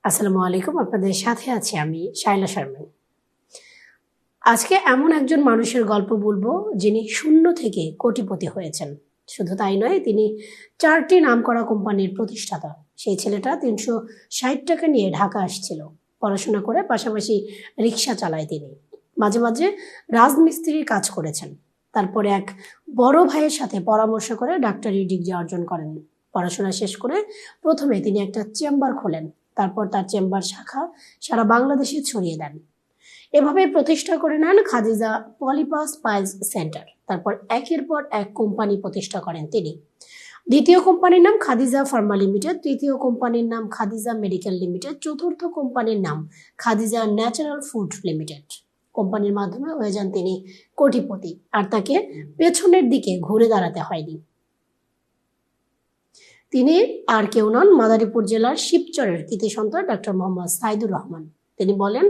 আসসালামু আলাইকুম। আপনাদের সাথে আছি আমি শায়লা শারমিন। আজকে এমন একজন মানুষের গল্প বলবো যিনি শূন্য থেকে কোটিপতি হয়েছেন। শুধু তাই নয়, তিনি ৪টি নামকরা কোম্পানির প্রতিষ্ঠাতা। সেই ছেলেটা ৩৬০ টাকা নিয়ে ঢাকা আসছিল। পড়াশোনা করে পাশাপাশি রিক্সা চালায় তিনি। মাঝে মাঝে রাজমিস্ত্রির কাজ করেছেন। তারপরে এক বড় ভাইয়ের সাথে পরামর্শ করে ডাক্তারি ডিগ্রি অর্জন করেন। পড়াশোনা শেষ করে প্রথমে তিনি একটা চেম্বার খোলেন। তারপর তার চেম্বার শাখা সারা বাংলাদেশে ছড়িয়ে দেন। এভাবে প্রতিষ্ঠা করে নেন খাদিজা পলিপাস পাইলস সেন্টার। তারপর একের পর এক কোম্পানি প্রতিষ্ঠা করেন তিনি। দ্বিতীয় কোম্পানির নাম খাদিজা ফার্মা লিমিটেড, তৃতীয় কোম্পানির নাম খাদিজা মেডিকেল লিমিটেড, চতুর্থ কোম্পানির নাম খাদিজা ন্যাচারাল ফুড লিমিটেড। কোম্পানির মাধ্যমে হয়ে যান তিনি কোটিপতি, আর তাকে পেছনের দিকে ঘুরে দাঁড়াতে হয়নি। তিনি আর কেউ নন, মাদারীপুর জেলার শিবচরের কৃতি সন্তান ডক্টর মোহাম্মদ সাইদুর রহমান। তিনি বলেন,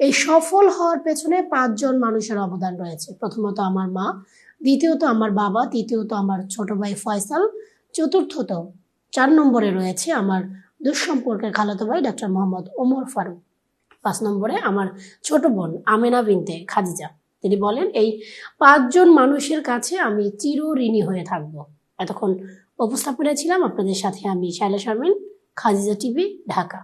এই সফল হওয়ার পেছনে ৫ জন মানুষের অবদান রয়েছে। প্রথমত আমার মা, দ্বিতীয়ত আমার বাবা, তৃতীয়ত আমার ছোট ভাই ফয়সাল, চতুর্থত ৪ নম্বরে রয়েছে আমার দুঃসম্পর্কের খালাতো ভাই ডক্টর মোহাম্মদ ওমর ফারুক, ৫ নম্বরে আমার ছোট বোন আমেনা বিনতে খাদিজা। তিনি বলেন, এই ৫ জন মানুষের কাছে আমি চিরঋণী হয়ে থাকবো। এতক্ষণ উপস্থাপনায় ছিলাম আপনাদের সাথে আমি শায়লা শারমিন, খাদিজা টিভি, ঢাকা।